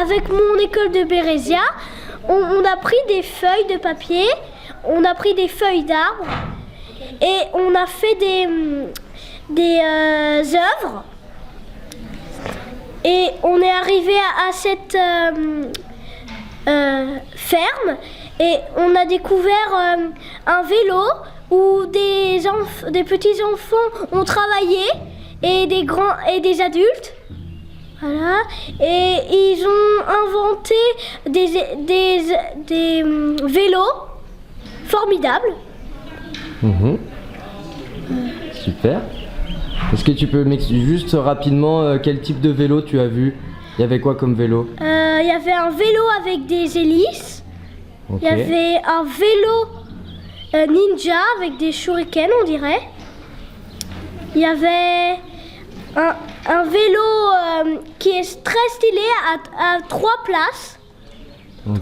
avec mon école de Bérésia, on a pris des feuilles de papier, on a pris des feuilles d'arbres et on a fait des œuvres. Et on est arrivé à cette ferme et on a découvert un vélo où des petits enfants ont travaillé et des grands et des adultes. Voilà. Et ils ont inventé des vélos formidables. Super. Est-ce que tu peux m'expliquer juste rapidement quel type de vélo tu as vu? Il y avait quoi comme vélo? Il y avait un vélo avec des hélices. Il y avait un vélo ninja avec des shurikens, on dirait. Il y avait un vélo qui est très stylé à 3 places.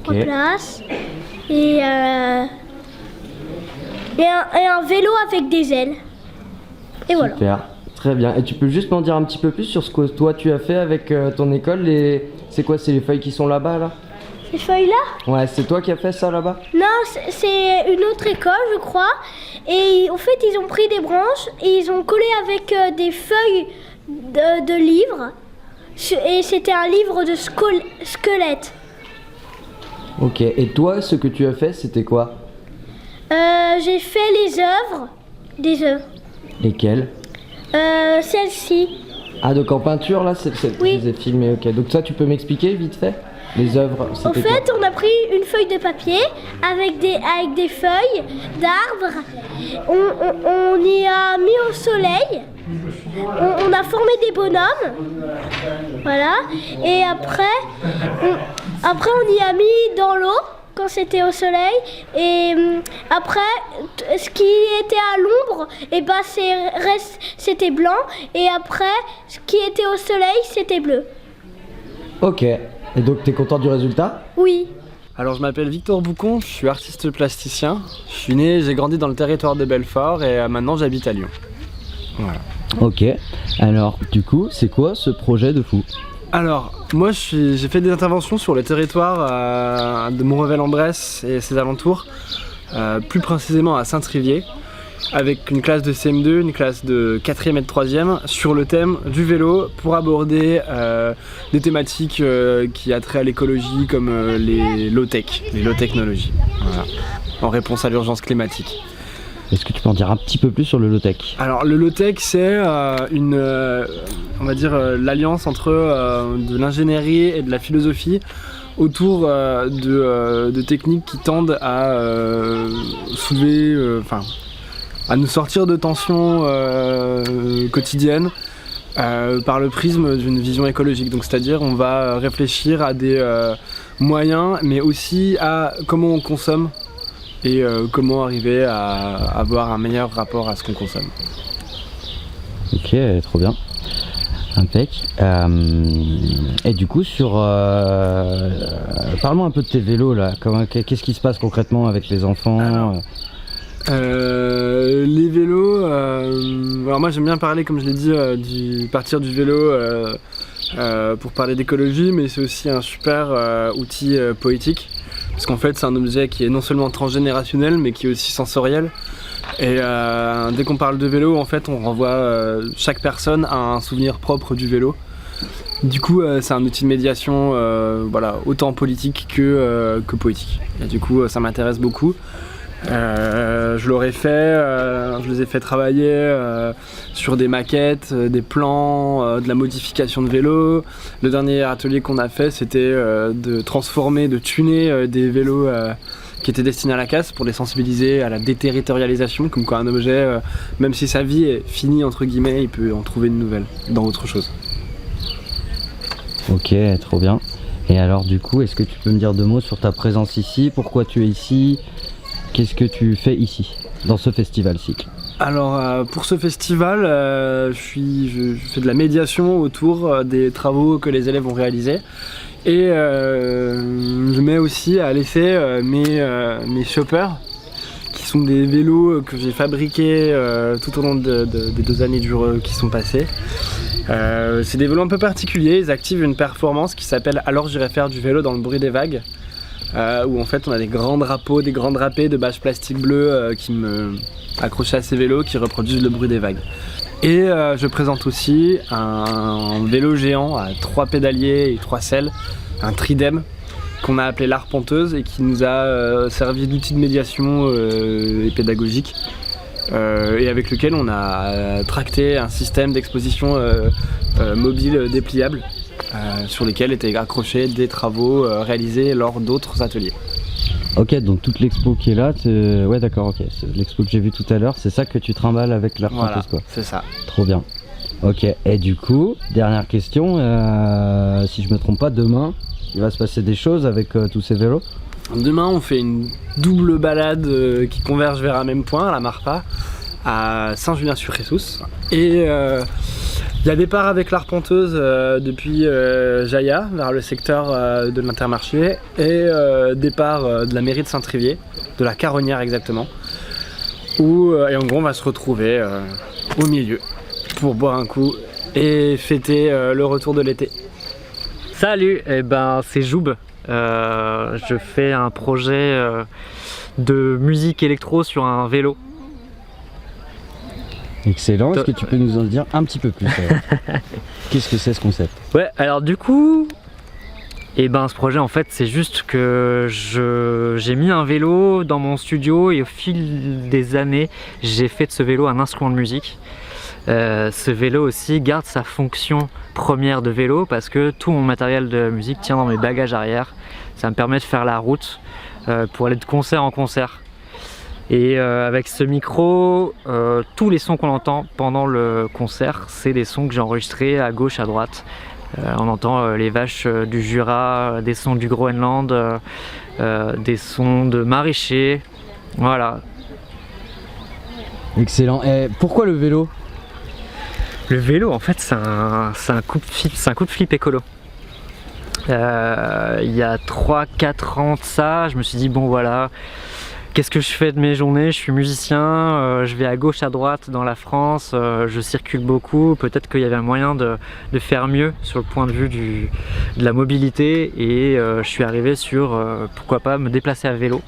3 places. Et un vélo avec des ailes. Et voilà. Super. Très bien. Et tu peux juste m'en dire un petit peu plus sur ce que toi tu as fait avec ton école? C'est quoi? C'est les feuilles qui sont là-bas là? Ces feuilles-là? Ouais, c'est toi qui as fait ça là-bas? Non, c'est une autre école, je crois. Et en fait, ils ont pris des branches et ils ont collé avec des feuilles de livres. Et c'était un livre de squelette. Ok. Et toi, ce que tu as fait, c'était quoi? J'ai fait des œuvres. Lesquelles? Celle-ci. Ah, donc en peinture là, oui. Je les ai filmées, ok. Donc ça, tu peux m'expliquer vite fait? Les œuvres, En fait, on a pris une feuille de papier avec des feuilles d'arbres. On y a mis au soleil. On a formé des bonhommes. Voilà. Et après, on y a mis dans l'eau quand c'était au soleil. Et après, ce qui était à l'ombre, et ben c'était blanc. Et après, ce qui était au soleil, c'était bleu. Ok. Et donc, t'es content du résultat? Oui. Alors, je m'appelle Victor Boucon, je suis artiste plasticien. Je suis né, j'ai grandi dans le territoire de Belfort et maintenant j'habite à Lyon. Voilà. Ok. Alors, du coup, c'est quoi ce projet de fou? Alors, moi j'ai fait des interventions sur le territoire de Montrevel-en-Bresse et ses alentours, plus précisément à Saint-Trivier, avec une classe de CM2, une classe de 4e et de 3e, sur le thème du vélo pour aborder des thématiques qui a trait à l'écologie comme les low-tech, les low-technologies, voilà, en réponse à l'urgence climatique. Est-ce que tu peux en dire un petit peu plus sur le low-tech? Alors le low-tech c'est on va dire l'alliance entre de l'ingénierie et de la philosophie autour de techniques qui tendent à soulever, à nous sortir de tensions quotidiennes par le prisme d'une vision écologique. Donc c'est-à-dire on va réfléchir à des moyens mais aussi à comment on consomme et comment arriver à avoir un meilleur rapport à ce qu'on consomme. Ok, trop bien. Impec. Et du coup, parle-moi un peu de tes vélos là. Qu'est-ce qui se passe concrètement avec les enfants? Les vélos, alors moi j'aime bien parler, comme je l'ai dit, partir du vélo pour parler d'écologie, mais c'est aussi un super outil poétique. Parce qu'en fait c'est un objet qui est non seulement transgénérationnel mais qui est aussi sensoriel. Et dès qu'on parle de vélo, en fait on renvoie chaque personne à un souvenir propre du vélo. Du coup c'est un outil de médiation voilà, autant politique que poétique. Et du coup ça m'intéresse beaucoup. Je les ai fait travailler sur des maquettes, des plans, de la modification de vélos. Le dernier atelier qu'on a fait, c'était de transformer, de tuner des vélos qui étaient destinés à la casse pour les sensibiliser à la déterritorialisation, comme quoi un objet, même si sa vie est finie entre guillemets, il peut en trouver une nouvelle dans autre chose. Ok, trop bien. Et alors du coup, est-ce que tu peux me dire 2 mots sur ta présence ici? Pourquoi tu es ici? Qu'est-ce que tu fais ici, dans ce festival cycle? Alors pour ce festival, je fais de la médiation autour des travaux que les élèves ont réalisés. Et je mets aussi à l'essai mes shoppers, qui sont des vélos que j'ai fabriqués tout au long des 2 années qui sont passées. C'est des vélos un peu particuliers, ils activent une performance qui s'appelle « Alors j'irai faire du vélo dans le bruit des vagues », où en fait on a des grands drapeaux, des grands drapés de bâches plastiques bleues qui me accrochés à ces vélos qui reproduisent le bruit des vagues. Et je présente aussi un vélo géant à 3 pédaliers et 3 selles, un tridème qu'on a appelé l'arpenteuse et qui nous a servi d'outil de médiation et pédagogique. Et avec lequel on a tracté un système d'exposition mobile dépliable sur lesquels étaient accrochés des travaux réalisés lors d'autres ateliers. Ok, donc toute l'expo qui est là, ouais d'accord, ok, c'est l'expo que j'ai vue tout à l'heure, c'est ça que tu trimbales avec l'arpenteuse, voilà, quoi. C'est ça. Trop bien. Ok, et du coup, dernière question, si je me trompe pas, demain, il va se passer des choses avec tous ces vélos? Demain, on fait une double balade qui converge vers un même point, à la Marpa, à Saint-Julien-sur-Ressous. Et il y a départ avec l'arpenteuse depuis Jaya, vers le secteur de l'Intermarché, et départ de la mairie de Saint-Trivier, de la Caronnière exactement, où et en gros on va se retrouver au milieu pour boire un coup et fêter le retour de l'été. Salut, eh ben, c'est Joub. Je fais un projet de musique électro sur un vélo. Excellent, est-ce que tu peux nous en dire un petit peu plus? Qu'est-ce que c'est ce concept? Ouais, alors du coup, eh ben, ce projet en fait c'est juste que j'ai mis un vélo dans mon studio et au fil des années j'ai fait de ce vélo un instrument de musique. Ce vélo aussi garde sa fonction première de vélo parce que tout mon matériel de musique tient dans mes bagages arrière. Ça me permet de faire la route pour aller de concert en concert. Et avec ce micro, tous les sons qu'on entend pendant le concert, c'est des sons que j'ai enregistrés à gauche, à droite. On entend les vaches du Jura, des sons du Groenland, des sons de maraîchers, voilà. Excellent, et pourquoi le vélo? Le vélo, en fait, c'est un coup de flip écolo. Il y a 3-4 ans de ça, je me suis dit, bon voilà, qu'est-ce que je fais de mes journées? Je suis musicien, je vais à gauche, à droite dans la France, je circule beaucoup, peut-être qu'il y avait un moyen de faire mieux sur le point de vue de la mobilité et je suis arrivé sur pourquoi pas me déplacer à vélo.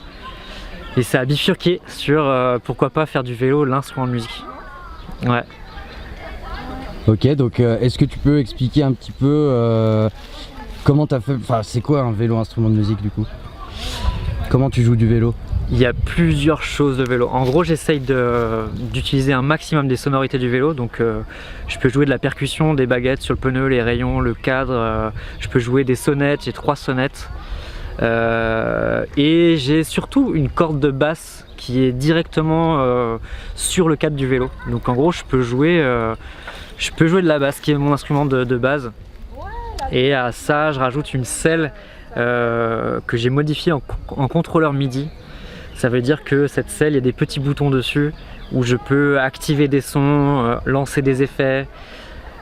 Et ça a bifurqué sur pourquoi pas faire du vélo l'instrument de musique. Ouais. Ok, donc est-ce que tu peux expliquer un petit peu comment tu as fait, enfin c'est quoi un vélo instrument de musique du coup? Comment tu joues du vélo? Il y a plusieurs choses de vélo. En gros, j'essaye d'utiliser un maximum des sonorités du vélo. Donc je peux jouer de la percussion, des baguettes sur le pneu, les rayons, le cadre. Je peux jouer des sonnettes, j'ai 3 sonnettes. Et j'ai surtout une corde de basse qui est directement sur le cadre du vélo. Donc en gros, je peux jouer de la basse qui est mon instrument de base. Et à ça, je rajoute une selle que j'ai modifiée en contrôleur MIDI. Ça veut dire que cette selle, il y a des petits boutons dessus où je peux activer des sons, lancer des effets.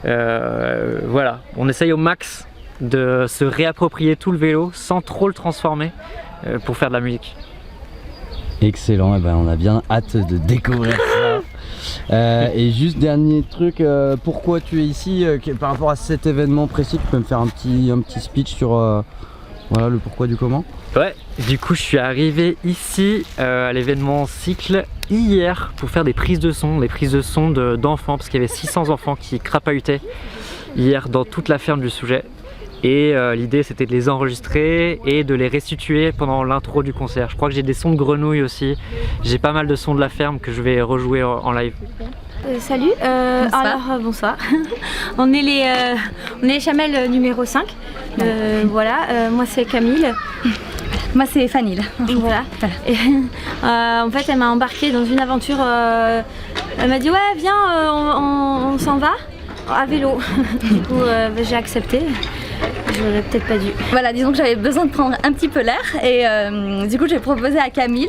Voilà, on essaye au max de se réapproprier tout le vélo sans trop le transformer pour faire de la musique. Excellent, et ben on a bien hâte de découvrir ça. Et juste dernier truc, pourquoi tu es ici par rapport à cet événement précis? Tu peux me faire un petit speech sur voilà, le pourquoi du comment? Ouais, du coup je suis arrivé ici à l'événement Cycle hier pour faire des prises de son d'enfants parce qu'il y avait 600 enfants qui crapahutaient hier dans toute la ferme du Souget. Et l'idée c'était de les enregistrer et de les restituer pendant l'intro du concert. Je crois que j'ai des sons de grenouilles aussi. J'ai pas mal de sons de la ferme que je vais rejouer en live. Salut, bonsoir. Alors bonsoir. on est les chamelles numéro 5. Voilà, moi c'est Camille. Moi c'est Fanny. Voilà. Et, en fait elle m'a embarquée dans une aventure. Elle m'a dit ouais viens on s'en va à vélo. Du coup j'ai accepté. J'aurais peut-être pas dû. Voilà, disons que j'avais besoin de prendre un petit peu l'air et du coup j'ai proposé à Camille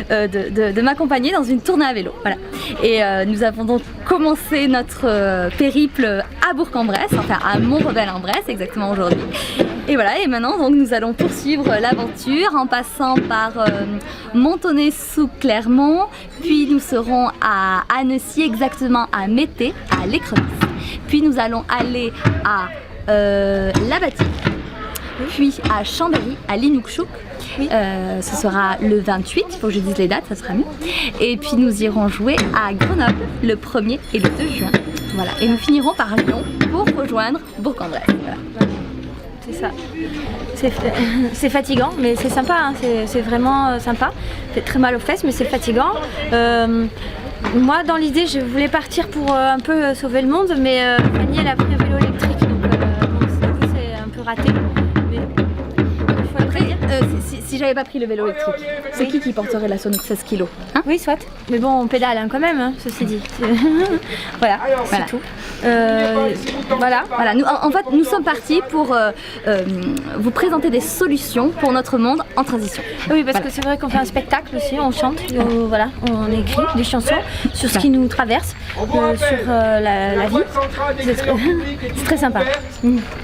de m'accompagner dans une tournée à vélo. Voilà. Et nous avons donc commencé notre périple à Bourg-en-Bresse, enfin à Mont-Rebelle-en-Bresse exactement aujourd'hui. Et voilà, et maintenant donc nous allons poursuivre l'aventure en passant par Montonnet-sous-Clermont, puis nous serons à Annecy, exactement à Mété, à l'Écrevisse. Puis nous allons aller à La Bâtie, puis à Chambéry, à Linoukchouk. Oui. Ce sera le 28, il faut que je dise les dates, ça sera mieux. Et puis nous irons jouer à Grenoble le 1er et le 2 juin. Voilà. Et nous finirons par Lyon pour rejoindre Bourg-en-Bresse. Voilà. C'est ça. C'est fatigant, mais c'est sympa, hein. C'est vraiment sympa. Ça fait très mal aux fesses, mais c'est fatigant. Moi, dans l'idée, je voulais partir pour un peu sauver le monde, mais Fanny, elle a pris un vélo électrique, donc c'est un peu raté. Mais il faut Après, dire. si j'avais pas pris le vélo électrique, c'est qui porterait la sono de 16 kilos hein? Oui, soit. Mais bon, on pédale hein, quand même, hein, ceci dit. Voilà, c'est tout. Voilà. Voilà, en fait, nous sommes partis pour vous présenter des solutions pour notre monde en transition. Oui, parce Voilà. que c'est vrai qu'on fait un spectacle aussi, on chante, voilà, on écrit des chansons sur ce qui nous traverse, sur la vie. C'est très sympa.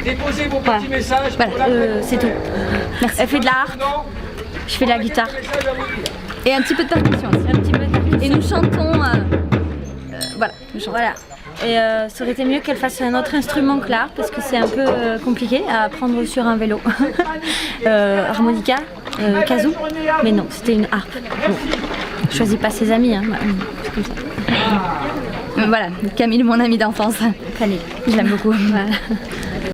Déposez vos Voilà. petits messages. Voilà, c'est tout. Merci. Elle fait de la harpe, je fais de la guitare. Et un petit peu de percussion aussi. Un petit peu de percussion. Et nous chantons. Voilà, nous chantons. Voilà. Et ça aurait été mieux qu'elle fasse un autre instrument que l'harpe parce que c'est un peu compliqué à apprendre sur un vélo. Harmonica, kazoo, mais non, c'était une harpe. Bon. Je choisis pas ses amis, hein. C'est comme ça. Voilà, Camille, mon amie d'enfance. Fanny. Je l'aime beaucoup. Voilà.